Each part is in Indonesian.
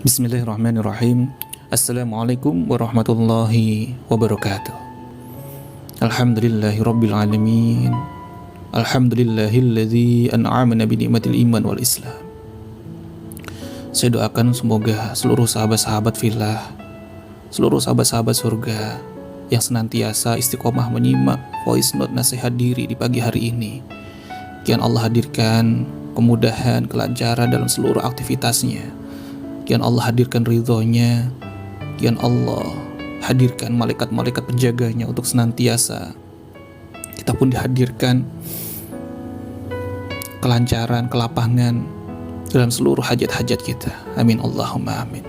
Bismillahirrahmanirrahim. Assalamualaikum warahmatullahi wabarakatuh. Alhamdulillahirabbil alamin. Alhamdulillahilladzi an'amana bi ni'matil iman wal islam. Saya doakan semoga seluruh sahabat-sahabat fillah, seluruh sahabat-sahabat surga yang senantiasa istiqomah menyimak voice note nasihat diri di pagi hari ini, kian Allah hadirkan kemudahan, kelancaran dalam seluruh aktivitasnya. Kian Allah hadirkan ridhonya, kian Allah hadirkan malaikat-malaikat penjaganya untuk senantiasa kita pun dihadirkan kelancaran, kelapangan dalam seluruh hajat-hajat kita. Amin Allahumma amin.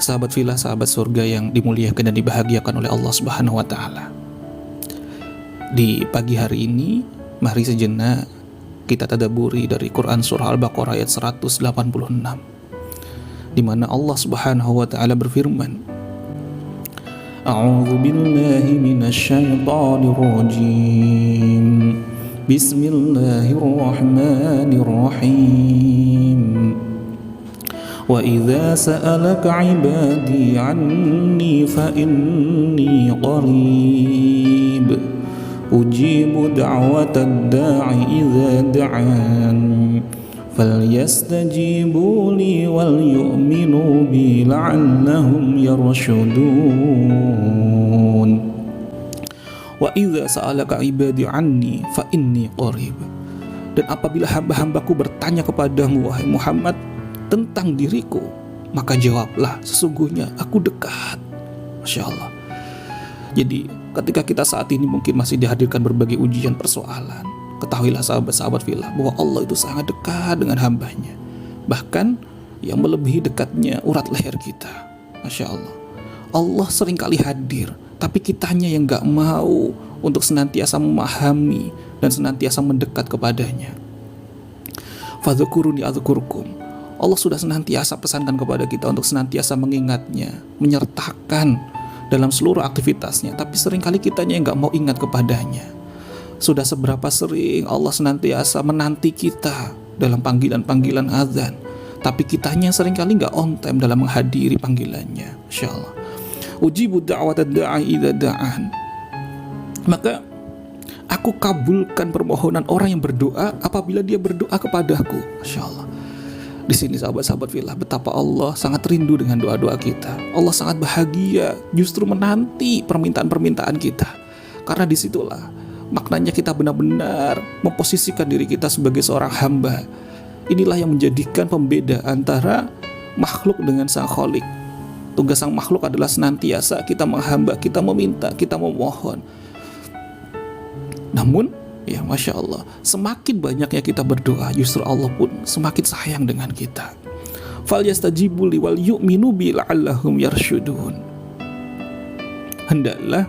Sahabat filah, sahabat surga yang dimuliakan dan dibahagiakan oleh Allah Subhanahu wa taala. Di pagi hari ini, mari sejenak kita tadabburi dari Quran surah Al-Baqarah ayat 186, di mana Allah Subhanahu wa taala berfirman, A'udzu billahi minasyaitonir rajim. Bismillahirrahmanirrahim. Wa idza sa'alaka 'ibadi 'anni fa inni qarib. Ujibu da'watad da'i idza da'an falyastajibu li wal yu'minu bi la'allahum yarshudun. Wa idza sa'alaka 'ibadi 'anni fa inni qarib. Dan apabila hamba-hambaku bertanya kepadamu wahai Muhammad tentang diriku, maka jawablah, sesungguhnya aku dekat. Masya Allah. Jadi ketika kita saat ini mungkin masih dihadirkan berbagai ujian persoalan, ketahuilah sahabat-sahabat filah bahwa Allah itu sangat dekat dengan hambanya. Bahkan yang melebihi dekatnya urat leher kita. Masya Allah. Allah seringkali hadir, tapi kitanya yang gak mau untuk senantiasa memahami dan senantiasa mendekat kepadanya. Fadzukuruni adzkurkum. Allah sudah senantiasa pesankan kepada kita untuk senantiasa mengingatnya, menyertakan dalam seluruh aktivitasnya, tapi seringkali kitanya yang gak mau ingat kepadanya. Sudah seberapa sering Allah senantiasa menanti kita dalam panggilan-panggilan azan, tapi kitanya seringkali gak on time dalam menghadiri panggilannya. Masya Allah. Ujibu da'watad da'i idza da'an. Maka aku kabulkan permohonan orang yang berdoa apabila dia berdoa kepadaku. Masya Allah. Di sini sahabat-sahabat filah, betapa Allah sangat rindu dengan doa-doa kita. Allah sangat bahagia, justru menanti permintaan-permintaan kita. Karena disitulah maknanya kita benar-benar memposisikan diri kita sebagai seorang hamba. Inilah yang menjadikan pembeda antara makhluk dengan sang Khalik. Tugas sang makhluk adalah senantiasa kita menghamba, kita meminta, kita memohon. Namun ya Masya Allah, semakin banyaknya kita berdoa, justru Allah pun semakin sayang dengan kita. Falyastajibu li wal yu'minu bi la'allahum yarshudun. Hendaklah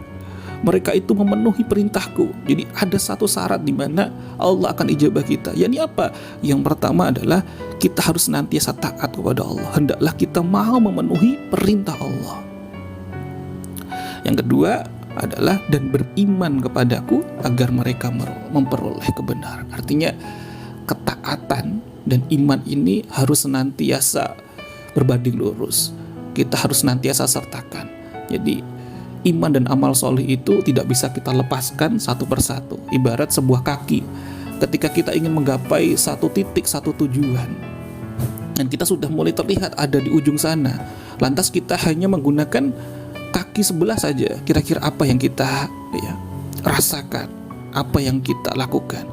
mereka itu memenuhi perintahku. Jadi ada satu syarat di mana Allah akan ijabah kita. Yakni apa? Yang pertama adalah kita harus senantiasa taat kepada Allah. Hendaklah kita mau memenuhi perintah Allah. Yang kedua adalah dan beriman kepadaku agar mereka memperoleh kebenaran. Artinya ketaatan dan iman ini harus senantiasa berbanding lurus. Kita harus senantiasa sertakan. Jadi iman dan amal soleh itu tidak bisa kita lepaskan satu persatu. Ibarat sebuah kaki. Ketika kita ingin menggapai satu titik, satu tujuan, dan kita sudah mulai terlihat ada di ujung sana, lantas kita hanya menggunakan kaki sebelah saja, kira-kira apa yang kita rasakan, apa yang kita lakukan,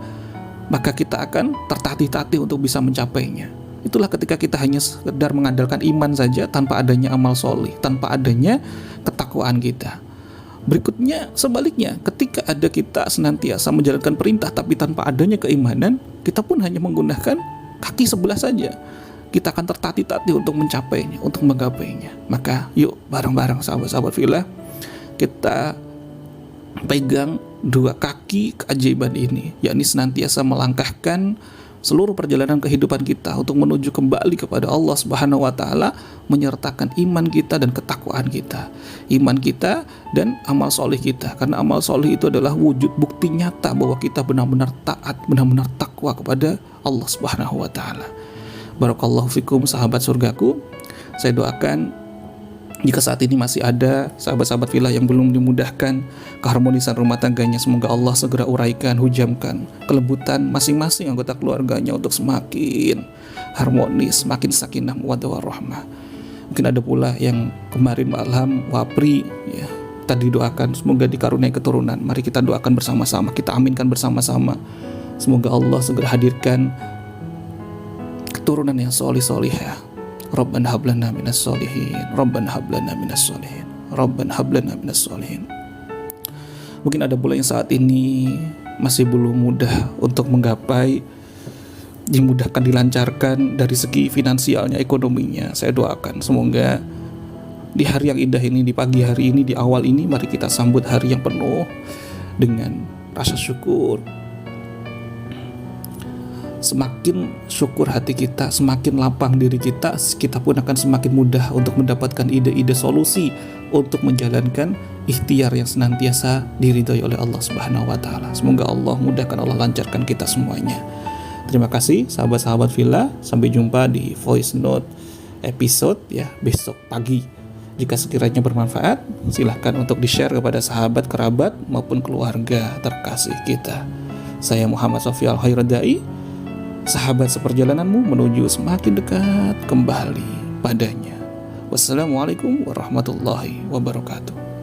maka kita akan tertatih-tatih untuk bisa mencapainya. Itulah ketika kita hanya sekedar mengandalkan iman saja tanpa adanya amal soleh, tanpa adanya ketakwaan kita. Berikutnya sebaliknya, ketika ada kita senantiasa menjalankan perintah tapi tanpa adanya keimanan, kita pun hanya menggunakan kaki sebelah saja. Kita akan tertatih-tatih untuk mencapainya, untuk menggapainya. Maka yuk bareng-bareng sahabat-sahabat filah, kita pegang dua kaki keajaiban ini, yakni senantiasa melangkahkan seluruh perjalanan kehidupan kita untuk menuju kembali kepada Allah Subhanahu wa taala, menyertakan iman kita dan ketakwaan kita. Iman kita dan amal soleh kita. Karena amal soleh itu adalah wujud bukti nyata bahwa kita benar-benar taat, benar-benar takwa kepada Allah Subhanahu wa taala. Barakallahu fikum sahabat surgaku. Saya doakan jika saat ini masih ada sahabat-sahabat Villa yang belum dimudahkan keharmonisan rumah tangganya, semoga Allah segera uraikan, hujamkan kelembutan masing-masing anggota keluarganya untuk semakin harmonis, semakin sakinah mawaddah warahmah. Mungkin ada pula yang kemarin malam wapri ya, tadi doakan semoga dikaruniai keturunan. Mari kita doakan bersama-sama, kita aminkan bersama-sama. Semoga Allah segera hadirkan keturunan yang solih-solihah. Rabbana hab lana minas solihin, Rabbana hab lana minas solihin, Rabbana hab lana minas solihin. Mungkin ada pula yang saat ini masih belum mudah untuk menggapai, dimudahkan, dilancarkan dari segi finansialnya, ekonominya. Saya doakan semoga di hari yang indah ini, di pagi hari ini, di awal ini, mari kita sambut hari yang penuh dengan rasa syukur. Semakin syukur hati kita, semakin lapang diri kita, kita pun akan semakin mudah untuk mendapatkan ide-ide solusi untuk menjalankan ikhtiar yang senantiasa diridhai oleh Allah Subhanahu wa taala. Semoga Allah mudahkan, Allah lancarkan kita semuanya. Terima kasih sahabat-sahabat Villa, sampai jumpa di voice note episode ya besok pagi. Jika sekiranya bermanfaat, silahkan untuk di-share kepada sahabat, kerabat maupun keluarga terkasih kita. Saya Muhammad Sofyan Al-Khairadai, sahabat seperjalananmu menuju semakin dekat kembali padanya. Wassalamualaikum warahmatullahi wabarakatuh.